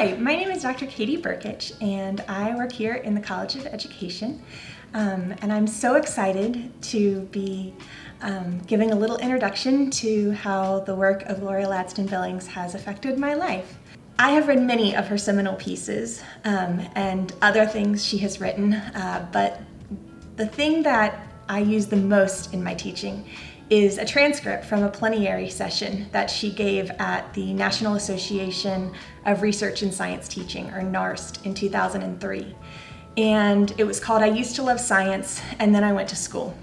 Hi, my name is Dr. Katie Brkich, and I work here in the College of Education. And I'm so excited to be giving a little introduction to how the work of Gloria Ladson-Billings has affected my life. I have read many of her seminal pieces and other things she has written, but the thing that I use the most in my teaching is a transcript from a plenary session that she gave at the National Association of Research and Science Teaching, or NARST, in 2003. And it was called I Used to Love Science, and Then I Went to School.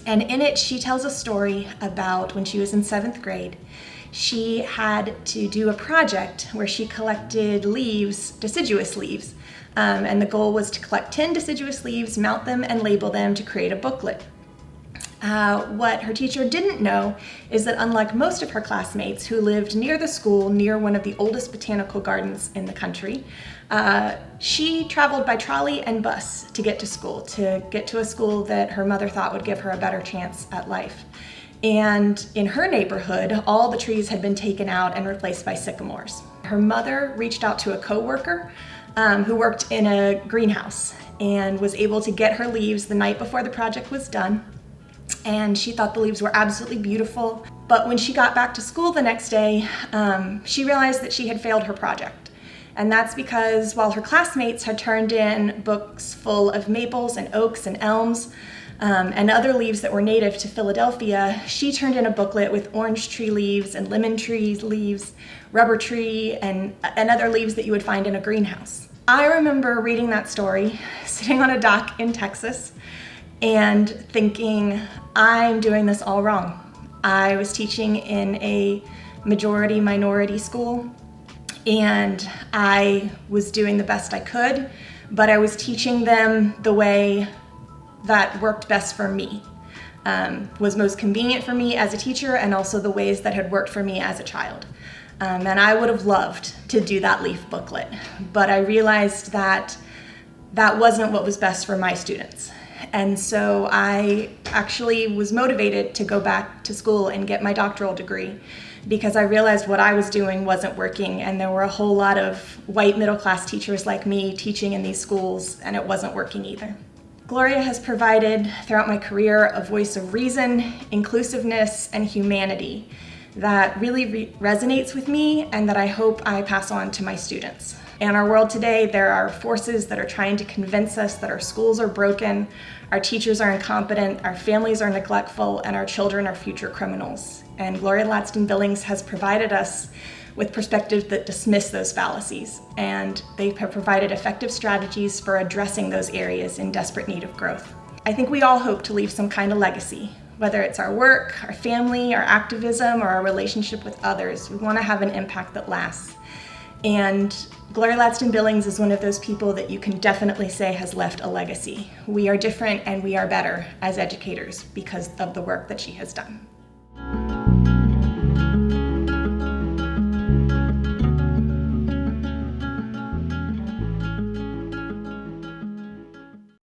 And in it, she tells a story about when she was in 7th grade. She had to do a project where she collected leaves, deciduous leaves, and the goal was to collect 10 deciduous leaves, mount them, and label them to create a booklet. What her teacher didn't know is that unlike most of her classmates who lived near the school, near one of the oldest botanical gardens in the country, she traveled by trolley and bus to get to a school that her mother thought would give her a better chance at life. And in her neighborhood, all the trees had been taken out and replaced by sycamores. Her mother reached out to a coworker who worked in a greenhouse and was able to get her leaves the night before the project was done. And she thought the leaves were absolutely beautiful. But when she got back to school the next day, she realized that she had failed her project. And that's because while her classmates had turned in books full of maples and oaks and elms and other leaves that were native to Philadelphia, she turned in a booklet with orange tree leaves and lemon tree leaves, rubber tree, and other leaves that you would find in a greenhouse. I remember reading that story, sitting on a dock in Texas, and thinking, I'm doing this all wrong. I was teaching in a majority-minority school, and I was doing the best I could, but I was teaching them the way that worked best for me, was most convenient for me as a teacher, and also the ways that had worked for me as a child. And I would have loved to do that leaf booklet, but I realized that that wasn't what was best for my students. And so I actually was motivated to go back to school and get my doctoral degree because I realized what I was doing wasn't working, and there were a whole lot of white middle-class teachers like me teaching in these schools, and it wasn't working either. Gloria has provided throughout my career a voice of reason, inclusiveness, and humanity that really resonates with me and that I hope I pass on to my students. In our world today, there are forces that are trying to convince us that our schools are broken, our teachers are incompetent, our families are neglectful, and our children are future criminals. And Gloria Ladson-Billings has provided us with perspectives that dismiss those fallacies, and they have provided effective strategies for addressing those areas in desperate need of growth. I think we all hope to leave some kind of legacy, whether it's our work, our family, our activism, or our relationship with others. We want to have an impact that lasts. And Gloria Ladson-Billings is one of those people that you can definitely say has left a legacy. We are different and we are better as educators because of the work that she has done.